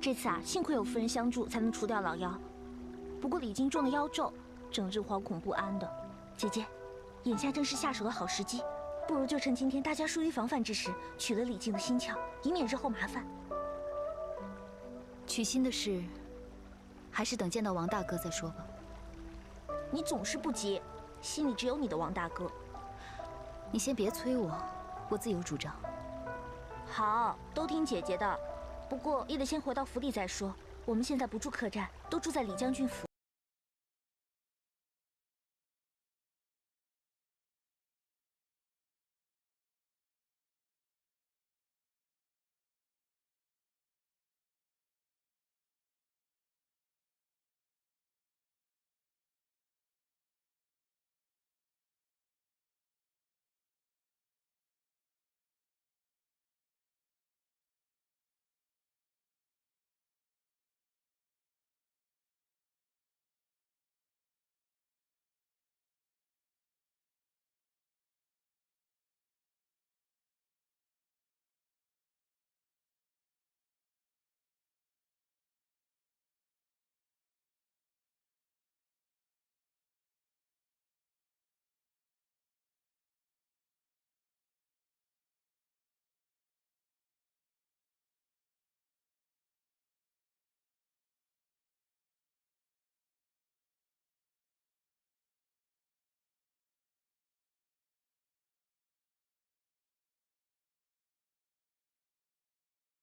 这次啊，幸亏有夫人相助，才能除掉老妖。不过李靖中了妖咒，整日惶恐不安的。姐姐，眼下正是下手的好时机，不如就趁今天大家疏于防范之时，取了李靖的心窍，以免日后麻烦。取心的事，还是等见到王大哥再说吧。你总是不接，心里只有你的王大哥。你先别催我，我自有主张。好，都听姐姐的。不过也得先回到府里再说。我们现在不住客栈，都住在李将军府。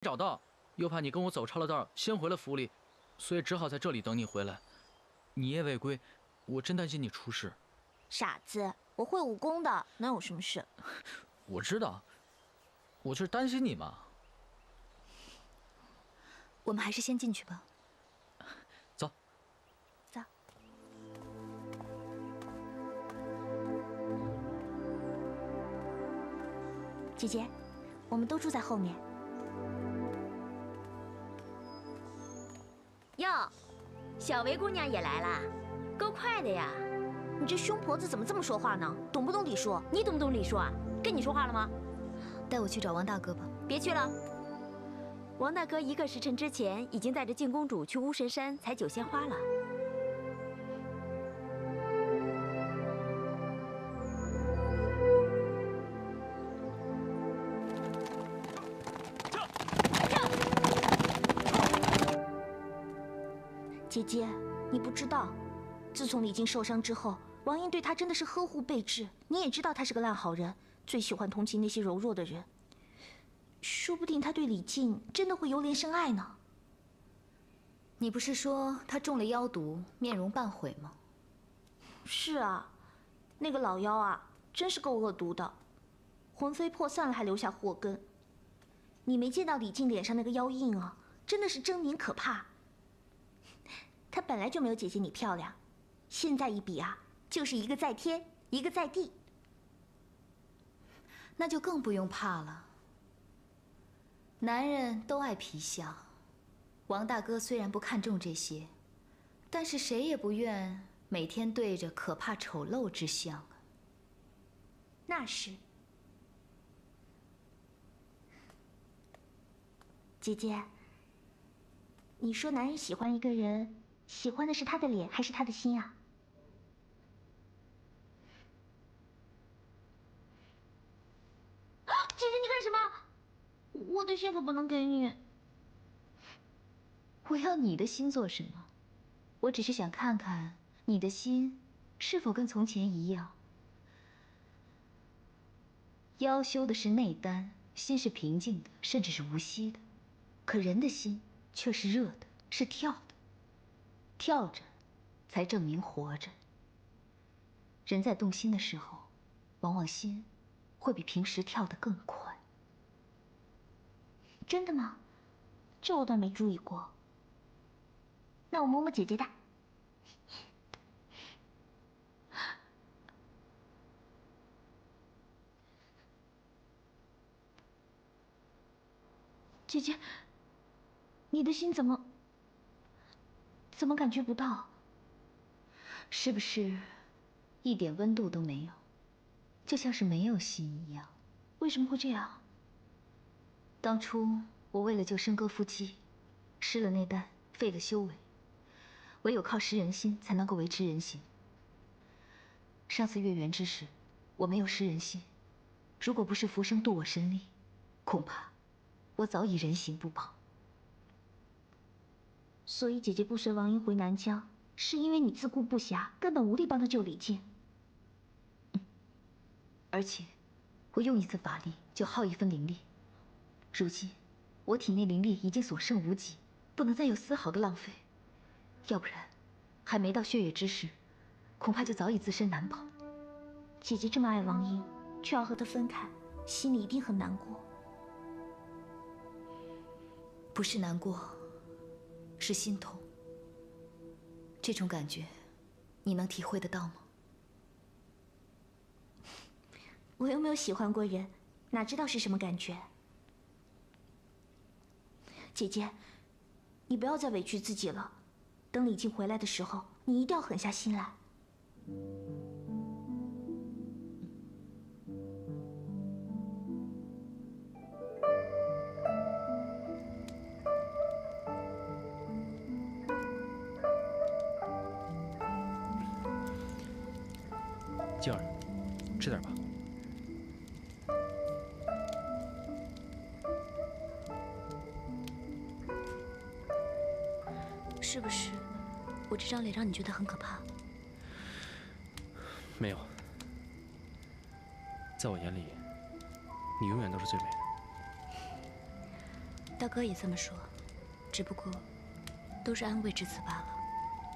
找到，又怕你跟我走岔了道，先回了府里，所以只好在这里等你回来。你夜未归，我真担心你出事。傻子，我会武功的，能有什么事？我知道，我就是担心你嘛。我们还是先进去吧。走。走。姐姐，我们都住在后面。哟，小薇姑娘也来啦，够快的呀！你这凶婆子怎么这么说话呢？懂不懂礼数？你懂不懂礼数啊？跟你说话了吗？带我去找王大哥吧。别去了，王大哥1个时辰之前已经带着靖公主去巫神山采酒仙花了。姐姐，你不知道，自从李靖受伤之后，王英对他真的是呵护备至。你也知道他是个烂好人，最喜欢同情那些柔弱的人。说不定他对李靖真的会由怜生爱呢。你不是说他中了妖毒，面容半毁吗？是啊，那个老妖啊，真是够恶毒的，魂飞魄散了还留下祸根。你没见到李靖脸上那个妖印啊，真的是狰狞可怕。她本来就没有姐姐你漂亮，现在一比啊，就是一个在天，一个在地。那就更不用怕了。男人都爱皮相，王大哥虽然不看重这些，但是谁也不愿每天对着可怕丑陋之相啊。那是。姐姐，你说男人喜欢一个人，喜欢的是他的脸还是他的心啊？姐姐，你干什么？我的心可不能给你。我要你的心做什么？我只是想看看你的心是否跟从前一样。妖修的是内丹，心是平静的，甚至是无息的；可人的心却是热的，是跳的。跳着，才证明活着。人在动心的时候，往往心会比平时跳得更快。真的吗？这我倒没注意过。那我摸摸姐姐的。姐姐，你的心怎么感觉不到？是不是一点温度都没有，就像是没有心一样？为什么会这样？当初我为了救笙歌夫妻，失了内丹，废了修为，唯有靠识人心，才能够维持人形。上次月圆之时，我没有识人心，如果不是浮生渡我身力，恐怕我早已人形不保。所以姐姐不随王英回南疆，是因为你自顾不暇，根本无力帮她救李靖。而且，我用一次法力就耗一分灵力。如今，我体内灵力已经所剩无几，不能再有丝毫的浪费。要不然，还没到血月之时，恐怕就早已自身难保。姐姐这么爱王英，却要和她分开，心里一定很难过。不是难过，是心痛。这种感觉，你能体会得到吗？我又没有喜欢过人，哪知道是什么感觉？姐姐，你不要再委屈自己了。等李靖回来的时候，你一定要狠下心来。静儿，吃点吧。是不是我这张脸让你觉得很可怕？没有，在我眼里，你永远都是最美的。大哥也这么说，只不过都是安慰之词罢了。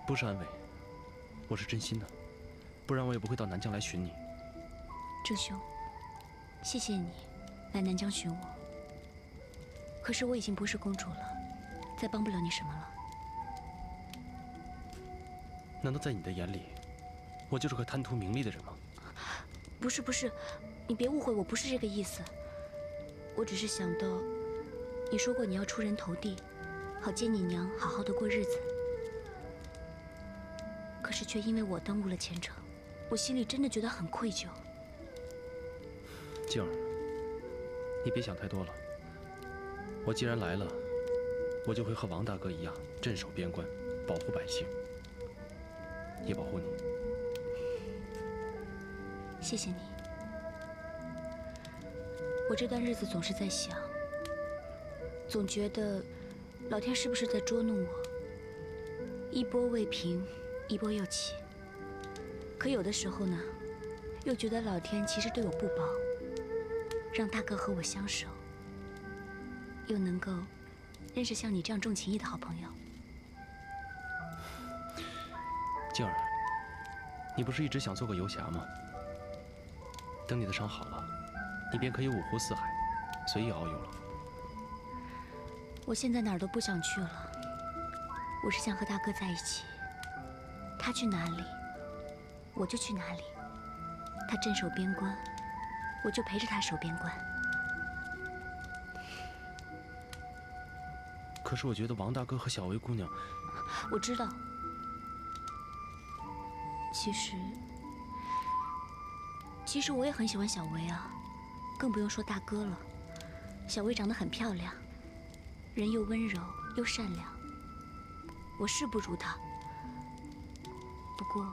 不是安慰，我是真心的，不然我也不会到南疆来寻你。郑兄，谢谢你来南疆寻我。可是我已经不是公主了，再帮不了你什么了。难道在你的眼里，我就是个贪图名利的人吗？不是不是，你别误会，我不是这个意思。我只是想到，你说过你要出人头地，好接你娘好好的过日子。可是却因为我耽误了前程，我心里真的觉得很愧疚。静儿，你别想太多了。我既然来了，我就会和王大哥一样，镇守边关，保护百姓，也保护你。谢谢你。我这段日子总是在想，总觉得老天是不是在捉弄我？一波未平，一波又起。可有的时候呢，又觉得老天其实对我不薄，让大哥和我相守，又能够认识像你这样重情义的好朋友。静儿，你不是一直想做个游侠吗？等你的伤好了，你便可以五湖四海，随意遨游了。我现在哪儿都不想去了，我是想和大哥在一起。他去哪里，我就去哪里；他镇守边关，我就陪着他守边关。可是我觉得王大哥和小薇姑娘，我知道，其实我也很喜欢小薇啊，更不用说大哥了。小薇长得很漂亮，人又温柔又善良，我是不如她。不过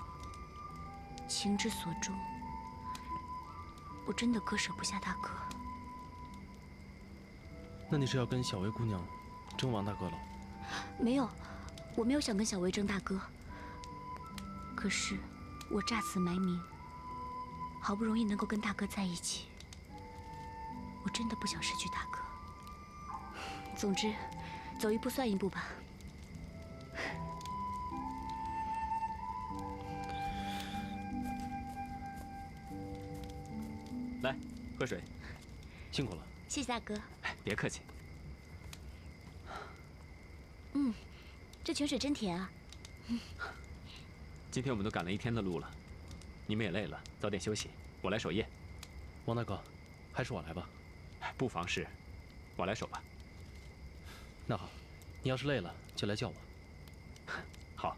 情之所钟，我真的割舍不下大哥。那你是要跟小薇姑娘争王大哥了？没有，我没有想跟小薇争大哥。可是我诈死埋名，好不容易能够跟大哥在一起，我真的不想失去大哥。总之，走一步算一步吧。来，喝水。辛苦了。谢谢大哥。哎，别客气。这泉水真甜啊。今天我们都赶了一天的路了，你们也累了，早点休息，我来守夜。王大哥，还是我来吧。不妨事，我来守吧。那好，你要是累了就来叫我。好。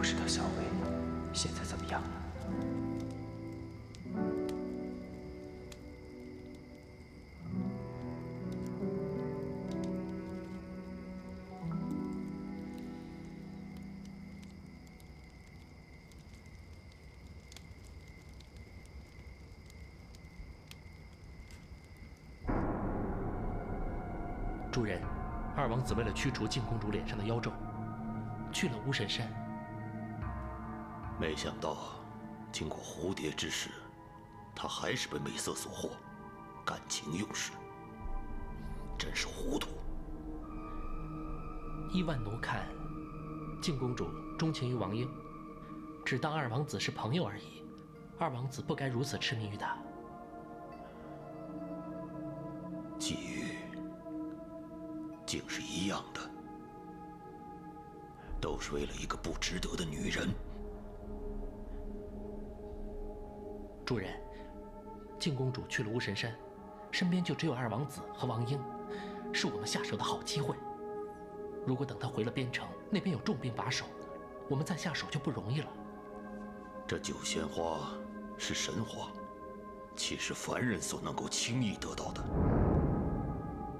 知道小薇现在怎么样了。主人，二王子为了驱除靖公主脸上的妖咒，去了巫神山。没想到，经过蝴蝶之事，他还是被美色所惑，感情用事，真是糊涂。依万奴看，靖公主钟情于王英，只当二王子是朋友而已。二王子不该如此痴迷于他。际遇竟是一样的，都是为了一个不值得的女人。主人，靖公主去了巫神山，身边就只有二王子和王英，是我们下手的好机会。如果等她回了边城，那边有重兵把守，我们再下手就不容易了。这九仙花是神花，岂是凡人所能够轻易得到的？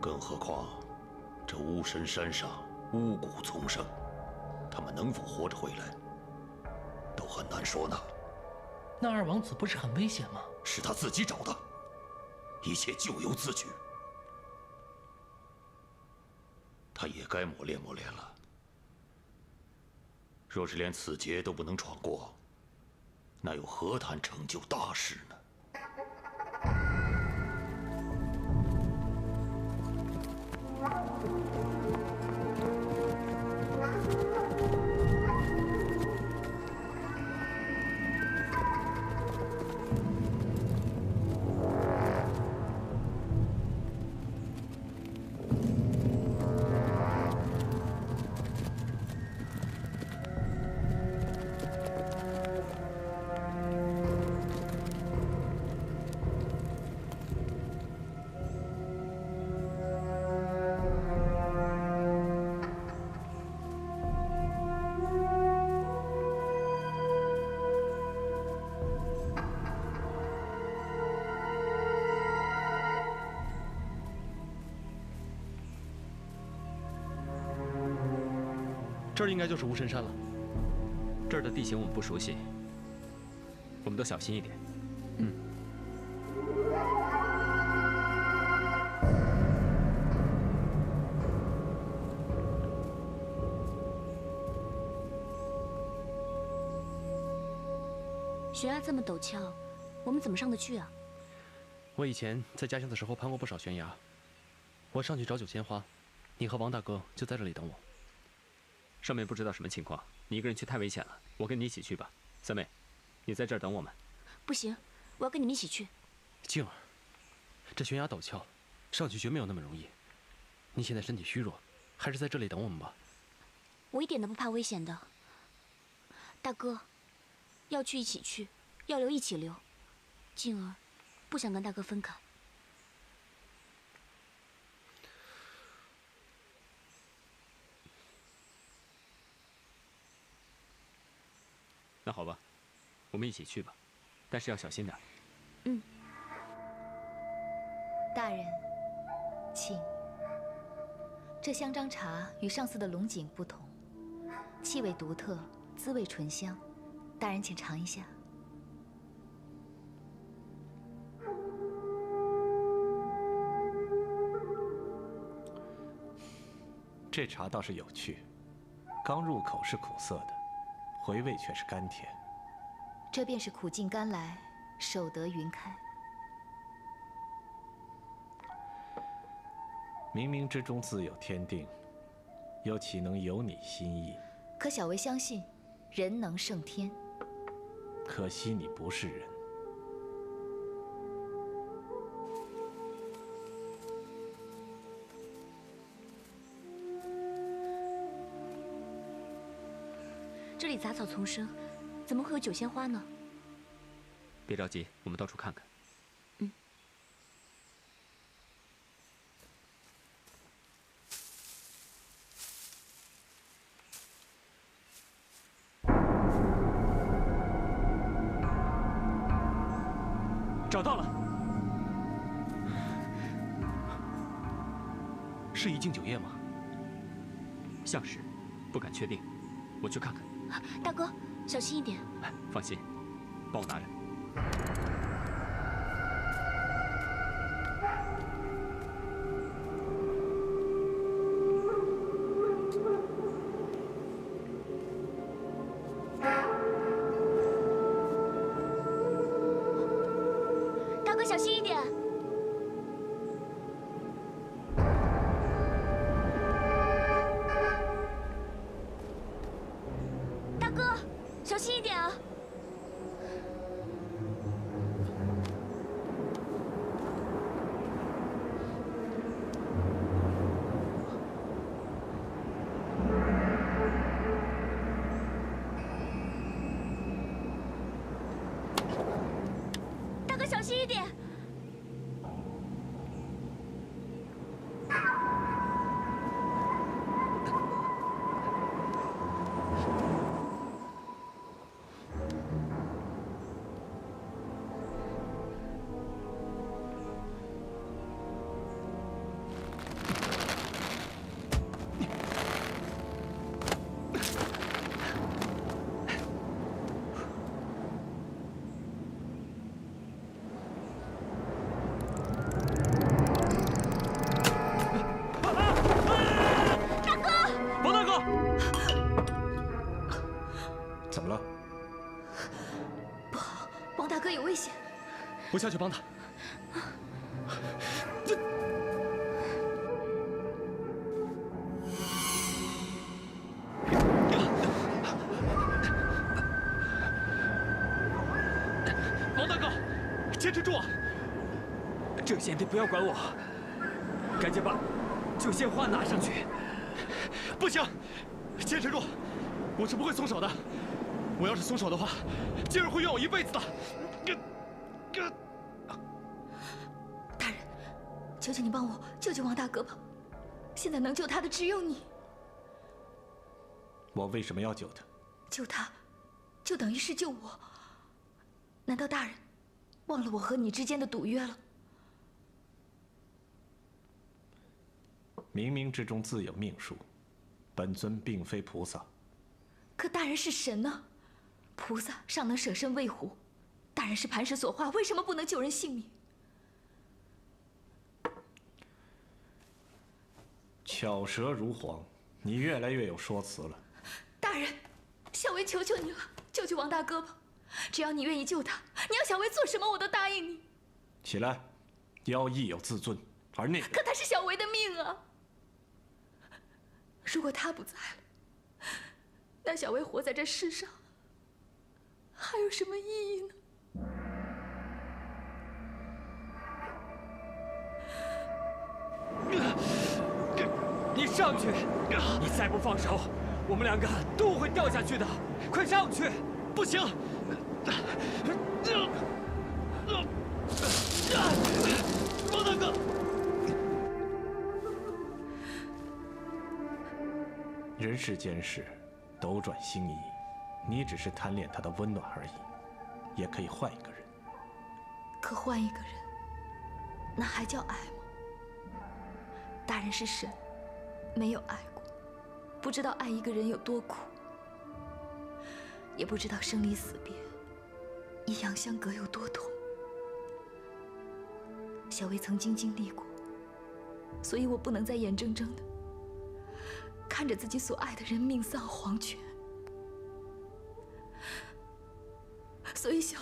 更何况，这巫神山上巫蛊丛生，他们能否活着回来，都很难说呢。那二王子不是很危险吗？是他自己找的，一切咎由自取。他也该磨练磨练了。若是连此劫都不能闯过，那又何谈成就大事呢？这儿应该就是巫神山了。这儿的地形我们不熟悉，我们都小心一点。悬崖这么陡峭，我们怎么上得去啊？我以前在家乡的时候攀过不少悬崖，我上去找九仙花，你和王大哥就在这里等我。上面不知道什么情况，你一个人去太危险了，我跟你一起去吧。三妹，你在这儿等我们。不行，我要跟你们一起去。静儿，这悬崖陡峭，上去绝没有那么容易。你现在身体虚弱，还是在这里等我们吧。我一点都不怕危险的。大哥，要去一起去，要留一起留。静儿，不想跟大哥分开。那好吧，我们一起去吧，但是要小心点。大人，请。这香樟茶与上次的龙井不同，气味独特，滋味醇香。大人请尝一下。这茶倒是有趣，刚入口是苦涩的，回味却是甘甜。这便是苦尽甘来，守得云开。冥冥之中自有天定，又岂能有你心意？可小薇相信，人能胜天。可惜你不是人。这里杂草丛生，怎么会有九仙花呢？别着急，我们到处看看。找到了，是怡静酒业吗？像是，不敢确定，我去看看。大哥，小心一点。哎，放心，帮我拿着。大哥，小心一点。大哥，小心一点啊！大哥，小心一点！王大哥，怎么了？王大哥有危险！我下去帮他。王大哥，坚持住啊！这先得不要管我，赶紧把酒鲜花拿上去。不行，坚持住，我是不会松手的。我要是松手的话，静儿会怨我一辈子的。大人，求求你帮我救救王大哥吧！现在能救他的只有你。我为什么要救他？救他，就等于是救我。难道大人忘了我和你之间的赌约了？冥冥之中自有命数，本尊并非菩萨。可大人是神呢，菩萨尚能舍身喂虎，大人是磐石所化，为什么不能救人性命？巧舌如簧，你越来越有说辞了。大人，小薇求求你了，救救王大哥吧！只要你愿意救他，你要小薇做什么我都答应你。起来，妖亦有自尊，而那个……可他是小薇的命啊！如果他不在了，那小薇活在这世上还有什么意义呢？你上去！你再不放手，我们两个都会掉下去的。快上去！不行！王大哥，人世间事，斗转星移，你只是贪恋他的温暖而已，也可以换一个人。可换一个人，那还叫爱吗？大人是神，没有爱过，不知道爱一个人有多苦，也不知道生离死别、异样相隔有多痛。小薇曾经经历过，所以我不能再眼睁睁的看着自己所爱的人命丧黄泉。所以小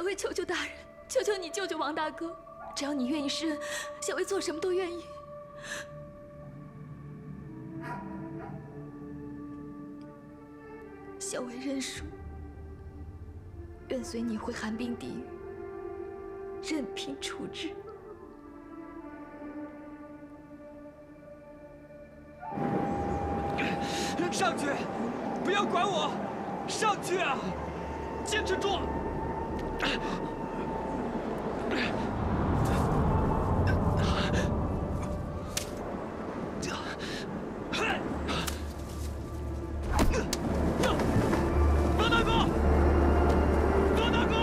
薇求求大人，求求你救救王大哥！只要你愿意施恩，小薇做什么都愿意。小薇认输，愿随你回寒冰地狱，任凭处置。上去！不要管我，上去啊！坚持住！王大哥，王大哥！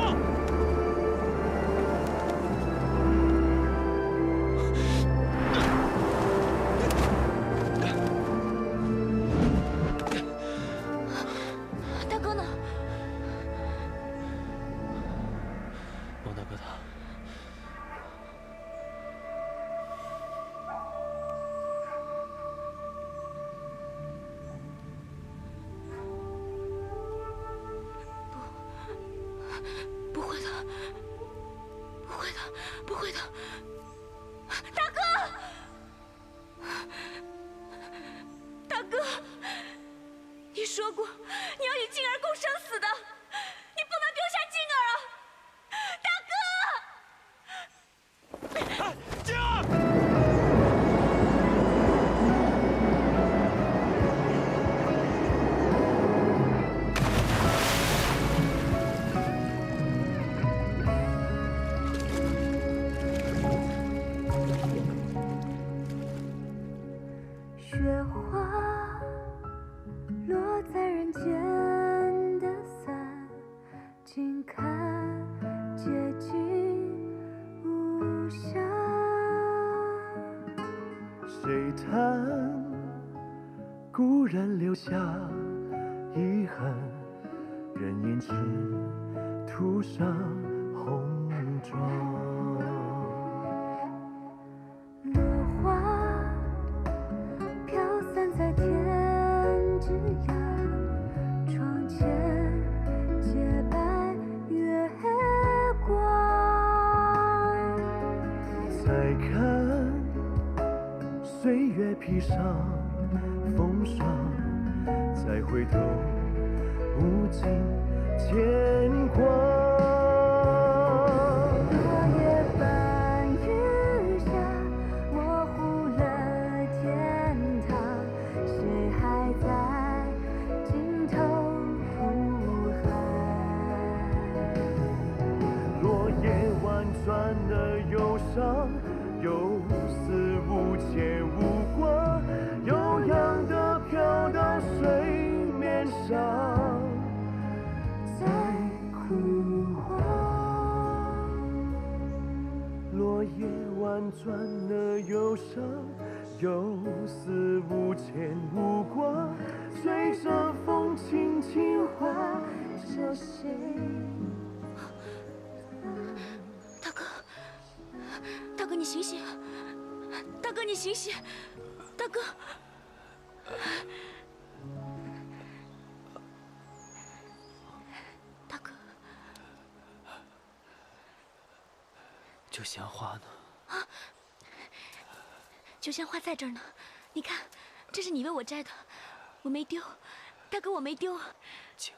不会的，不会的，大哥，大哥，你说过你要与静儿共生死的，你不能丢下静儿啊，大哥！静儿！雪花落在人间的伞，静看结晶无瑕。谁叹故人留下遗憾，人言只涂上红妆。落花飘散在天之涯，窗前洁白月光。再看岁月披上风霜，再回头无尽牵挂。落叶伴雨下，模糊了天堂，谁还在尽头呼喊？落叶婉转的忧伤，有丝无牵无挂，悠扬地飘到水面上，在枯黄。落叶婉转的忧伤，有丝无牵无挂，随着风轻轻划着谁。大哥，大哥，你醒醒！大哥，你醒醒！大哥，大哥，九仙花呢？九仙花在这儿呢，你看，这是你为我摘的，我没丢，大哥，我没丢。静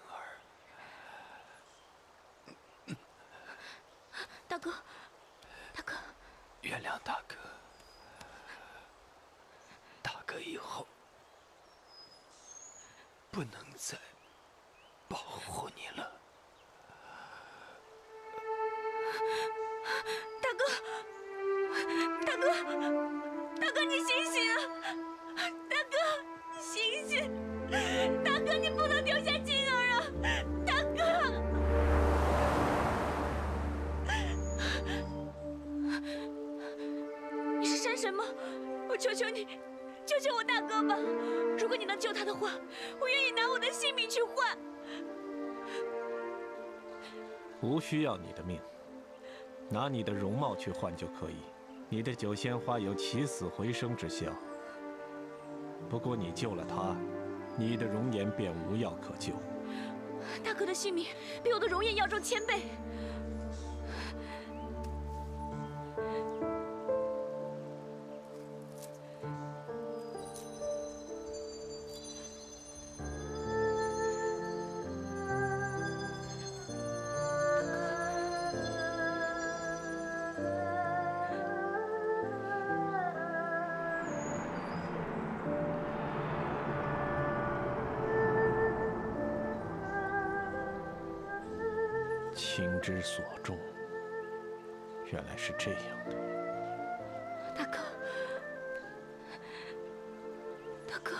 儿，大哥，大哥，原谅大哥，大哥以后不能再保护你了。大哥，大哥，大哥，你醒醒啊！大哥，你醒醒！大哥，你不能丢下静儿啊！大哥，你是山神吗？我求求你，救救我大哥吧！如果你能救他的话，我愿意拿我的性命去换。无需要你的命，拿你的容貌去换就可以。你的九仙花有起死回生之效，不过你救了他，你的容颜便无药可救。大哥的性命比我的容颜要重1000倍。情之所钟，原来是这样的。大哥，大哥，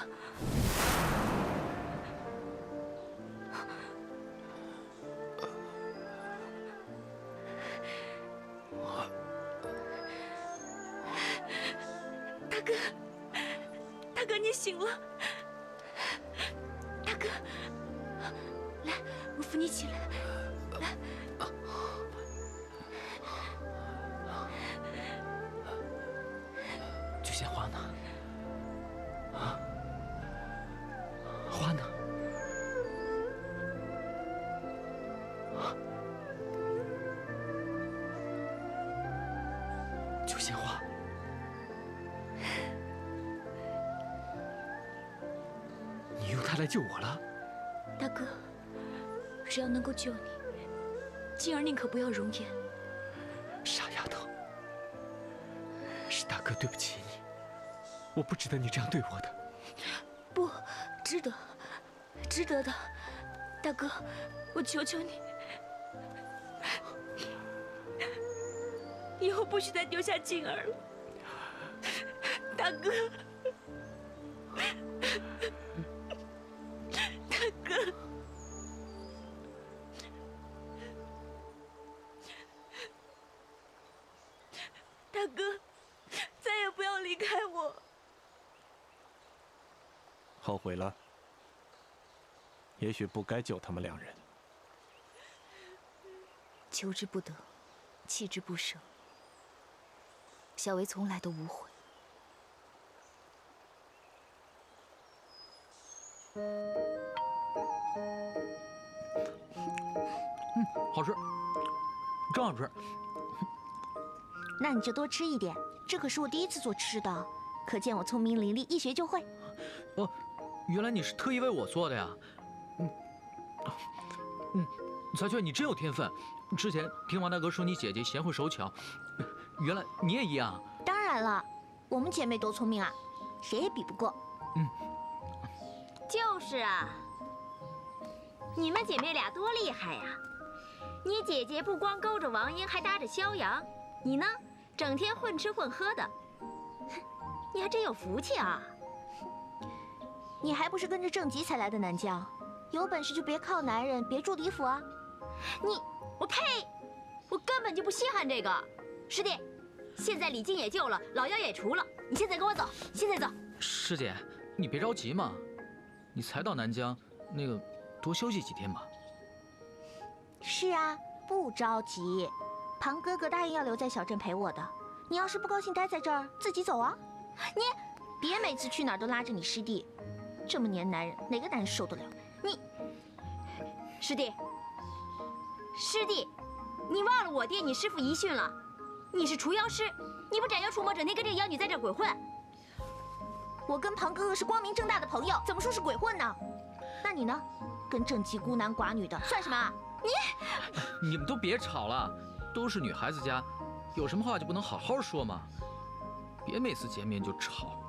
大哥，大哥，你醒了。大哥，来，我扶你起来。来。九仙花呢？啊？花呢？啊？九仙花，你用它来救我了？大哥，只要能够救你，静儿宁可不要容颜。傻丫头，是大哥对不起你，我不值得你这样对我的。不，值得，值得的。大哥，我求求你，以后不许再丢下静儿了。大哥，大哥。大哥，再也不要离开我。后悔了？也许不该救他们两人。求之不得，弃之不舍。小维从来都无悔。好吃，真好吃。那你就多吃一点，这可是我第一次做吃的，可见我聪明伶俐，一学就会。哦，原来你是特意为我做的呀。彩雀，你真有天分。之前听王大哥说你姐姐贤惠手巧，原来你也一样。当然了，我们姐妹多聪明啊，谁也比不过。就是啊，你们姐妹俩多厉害呀！你姐姐不光勾着王英，还搭着萧阳，你呢，整天混吃混喝的，你还真有福气啊！你还不是跟着郑吉才来的南疆？有本事就别靠男人，别住李府啊！我呸！我根本就不稀罕这个。师弟，现在李靖也救了，老妖也除了，你现在跟我走，现在走。师姐，你别着急嘛，你才到南疆，多休息几天吧。是啊，不着急。庞哥哥答应要留在小镇陪我的，你要是不高兴待在这儿，自己走啊。你别每次去哪儿都拉着你师弟，这么黏男人，哪个男人受得了？师弟，你忘了我爹你师父遗训了？你是除妖师，你不斩妖除魔，整天跟这个妖女在这儿鬼混。我跟庞哥哥是光明正大的朋友，怎么说是鬼混呢？那你呢？跟郑吉孤男寡女的，算什么啊？你们都别吵了，都是女孩子家，有什么话就不能好好说吗？别每次见面就吵。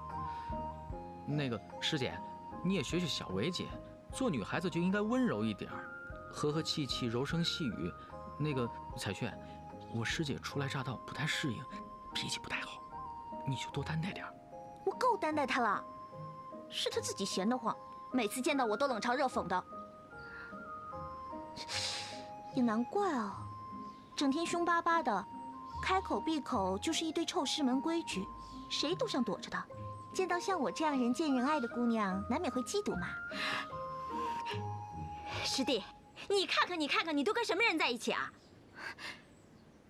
师姐，你也学学小维姐，做女孩子就应该温柔一点儿，和和气气，柔声细语。彩雀，我师姐初来乍到，不太适应，脾气不太好，你就多担待点儿。我够担待她了，是她自己闲得慌，每次见到我都冷嘲热讽的。也难怪啊，整天凶巴巴的，开口闭口就是一堆臭师门规矩，谁都想躲着她。见到像我这样人见人爱的姑娘，难免会嫉妒嘛。师弟，你看看，你都跟什么人在一起啊？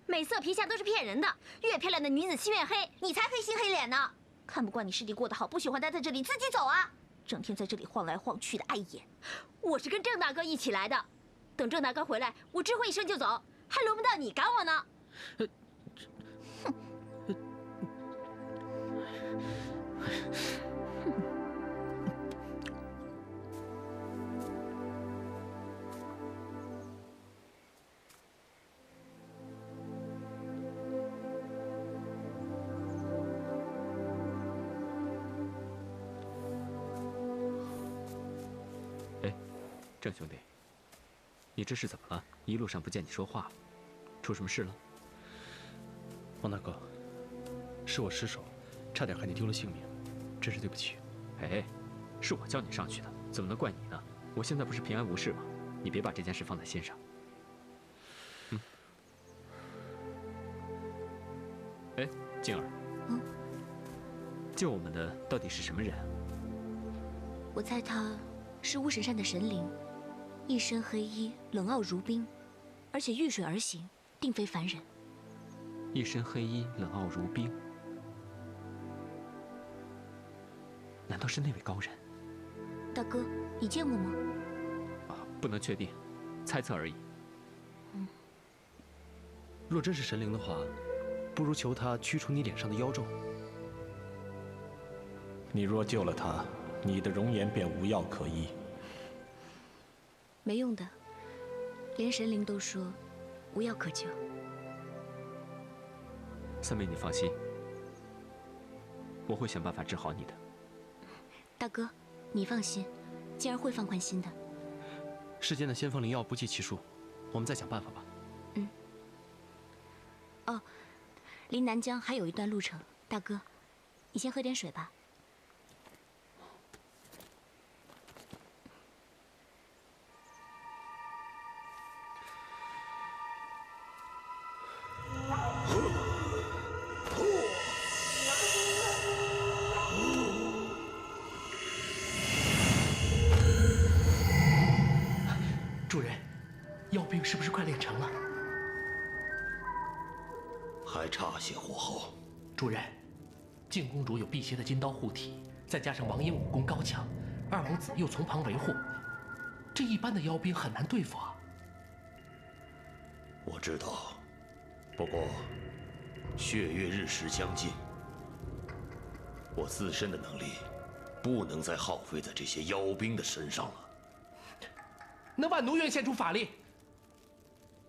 美色皮相都是骗人的，越漂亮的女子心越黑，你才黑心黑脸呢。看不惯你师弟过得好，不喜欢待在这里，自己走啊！整天在这里晃来晃去的碍眼。我是跟郑大哥一起来的，等郑大哥回来，我知会一声就走，还轮不到你赶我呢。郑兄弟，你这是怎么了？一路上不见你说话，出什么事了？王大哥，是我失手，差点害你丢了性命，真是对不起。哎，是我叫你上去的，怎么能怪你呢？我现在不是平安无事吗？你别把这件事放在心上。哎，静儿，救我们的到底是什么人？我猜他是巫神山的神灵。一身黑衣，冷傲如冰，而且遇水而行，定非凡人。一身黑衣，冷傲如冰，难道是那位高人？大哥，你见过吗？不能确定，猜测而已。若真是神灵的话，不如求他驱除你脸上的妖咒。你若救了他，你的容颜便无药可医。没用的，连神灵都说无药可救。三妹，你放心，我会想办法治好你的。大哥，你放心，静儿会放宽心的。世间的仙风灵药不计其数，我们再想办法吧。哦，离南疆还有一段路程，大哥，你先喝点水吧。主人，妖兵是不是快练成了？还差些火候。主人，靖公主有辟邪的金刀护体，再加上王英武功高强，二王子又从旁维护，这一般的妖兵很难对付啊。我知道，不过血月日时将近，我自身的能力不能再耗费在这些妖兵的身上了。那万奴愿献出法力。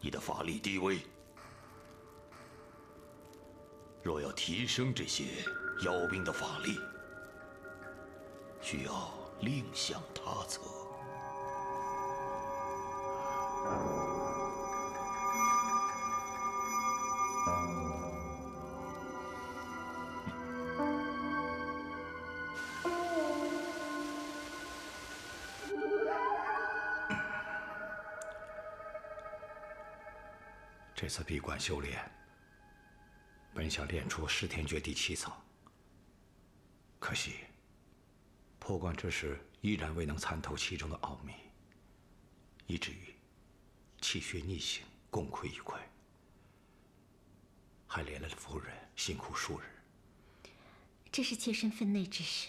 你的法力低微，若要提升这些妖兵的法力，需要另想他策。这次闭关修炼，本想练出噬天诀第7层，可惜破关之时依然未能参透其中的奥秘，以至于气血逆行，功亏一篑，还连累了夫人辛苦数日。这是妾身分内之事，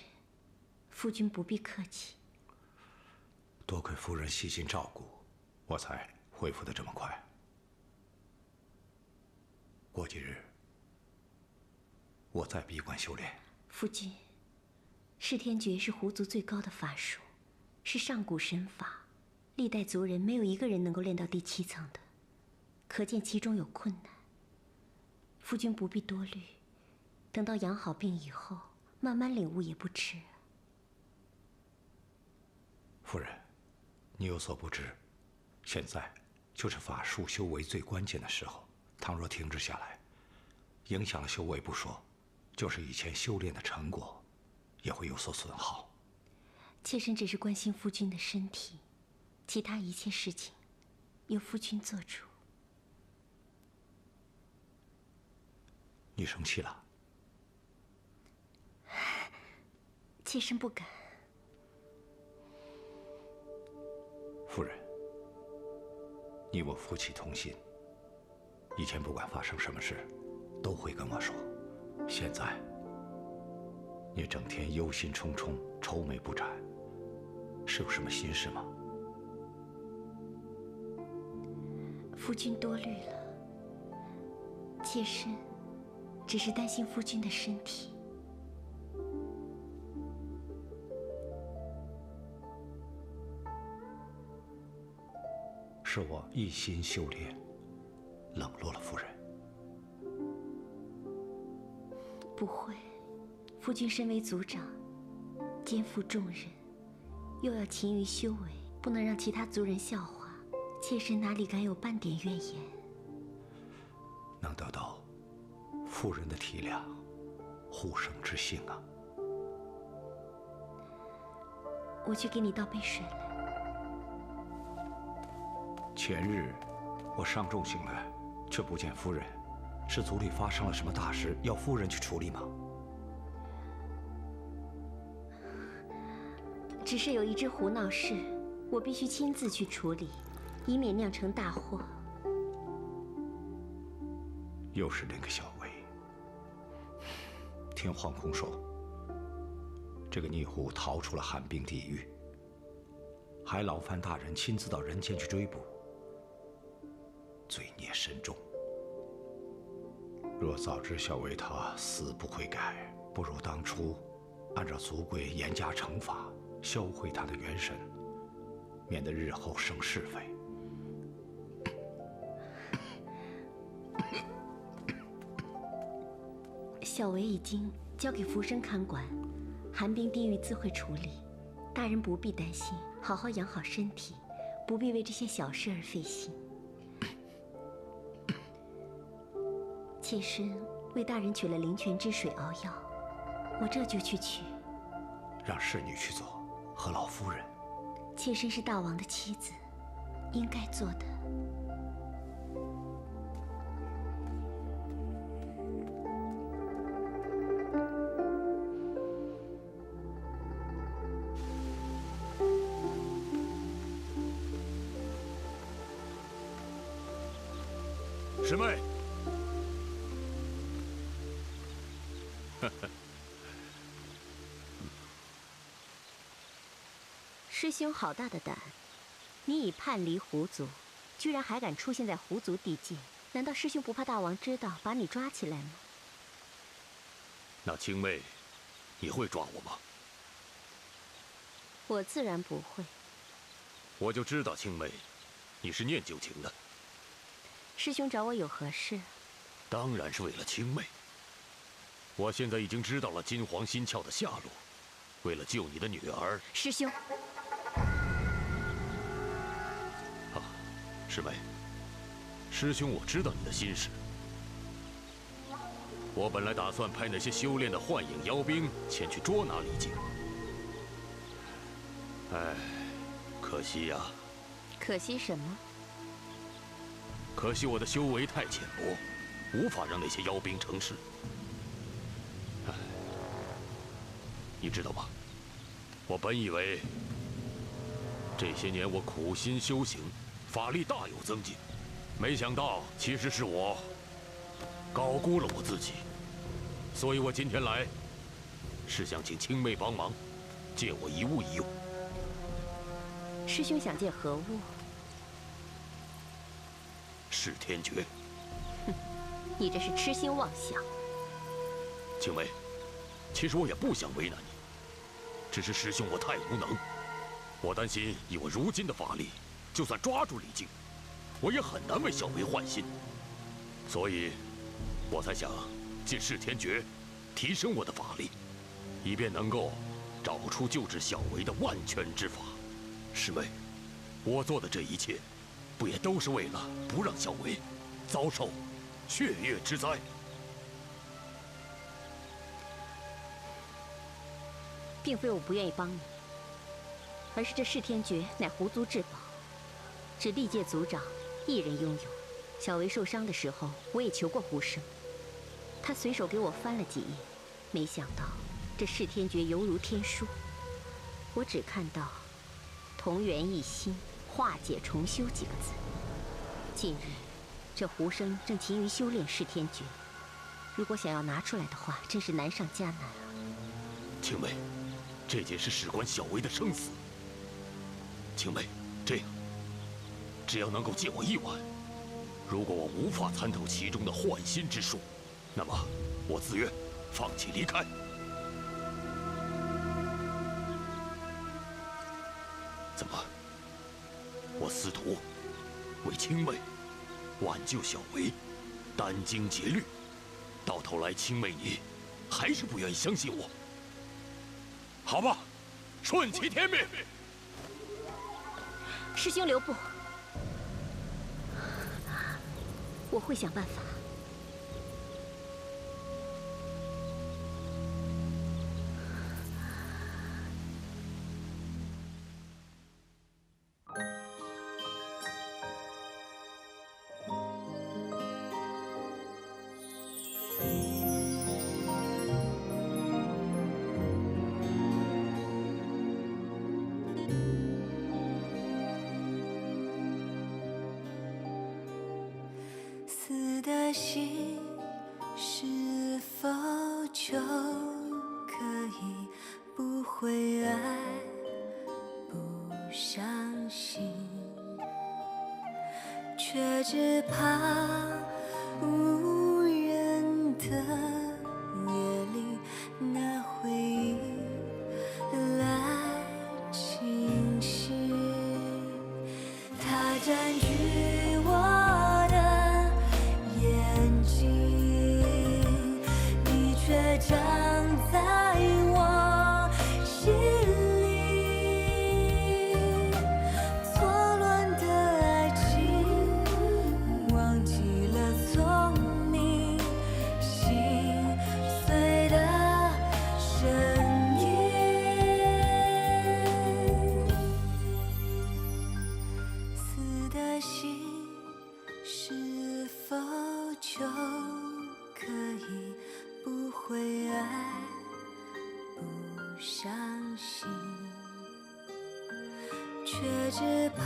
夫君不必客气。多亏夫人细心照顾，我才恢复得这么快。过几日，我再闭关修炼。夫君，噬天诀是狐族最高的法术，是上古神法，历代族人没有一个人能够练到第7层的，可见其中有困难。夫君不必多虑，等到养好病以后，慢慢领悟也不迟。夫人，你有所不知，现在就是法术修为最关键的时候。倘若停滞下来，影响了修为不说，就是以前修炼的成果，也会有所损耗。妾身只是关心夫君的身体，其他一切事情，由夫君做主。你生气了？妾身不敢。夫人，你我夫妻同心。以前不管发生什么事，都会跟我说。现在，你整天忧心忡忡、愁眉不展，是有什么心事吗？夫君多虑了，妾身只是担心夫君的身体。是我一心修炼，冷落了夫人。不会，夫君身为族长，肩负重任，又要勤于修为，不能让其他族人笑话。妾身哪里敢有半点怨言？能得到夫人的体谅，护生之幸啊！我去给你倒杯水来。前日我伤重醒来，却不见夫人，是族里发生了什么大事，要夫人去处理吗？只是有一只狐闹事，我必须亲自去处理，以免酿成大祸。又是那个小薇。听皇空说，这个逆狐逃出了寒冰地狱，还劳烦大人亲自到人间去追捕，罪孽深重。若早知小维他死不悔改，不如当初按照族规严加惩罚，销毁他的元神，免得日后生是非。小维已经交给福生看管，寒冰地狱自会处理，大人不必担心，好好养好身体，不必为这些小事而费心。妾身为大人取了灵泉之水熬药，我这就去取。让侍女去做，和老夫人。妾身是大王的妻子，应该做的。师妹，师兄好大的胆！你已叛离狐族，居然还敢出现在狐族地界，难道师兄不怕大王知道，把你抓起来吗？那青妹，你会抓我吗？我自然不会。我就知道青妹，你是念旧情的。师兄找我有何事？当然是为了青妹。我现在已经知道了金黄心窍的下落，为了救你的女儿。师兄。啊，师妹，师兄我知道你的心事。我本来打算派那些修炼的幻影妖兵前去捉拿李靖，哎，可惜呀。可惜什么？可惜我的修为太浅薄，无法让那些妖兵成事。唉，你知道吗？我本以为这些年我苦心修行，法力大有增进，没想到其实是我高估了我自己。所以我今天来，是想请青妹帮忙，借我一物一用。师兄想借何物？噬天诀。哼，你这是痴心妄想。青梅，其实我也不想为难你，只是师兄我太无能，我担心以我如今的法力，就算抓住李靖，我也很难为小维换心，所以，我才想借噬天诀，提升我的法力，以便能够找出救治小维的万全之法。师妹，我做的这一切，不也都是为了不让小维遭受血月之灾？并非我不愿意帮你，而是这噬天诀乃狐族至宝，只历届族长一人拥有。小维受伤的时候，我也求过狐生，他随手给我翻了几页，没想到这噬天诀犹如天书，我只看到“同源一心，化解重修”几个字。近日，这狐生正勤于修炼噬天诀，如果想要拿出来的话，真是难上加难啊！青梅，这件事事关小维的生死。青梅，这样，只要能够借我1晚，如果我无法参透其中的换心之术，那么我自愿放弃离开。怎么？我司徒为青妹挽救小维，殚精竭虑，到头来青妹你还是不愿意相信我。好吧，顺其天命。师兄留步，我会想办法。死的心是否就可以不会爱，不伤心？却只怕无人的心是否就可以不会爱，不伤心？却只怕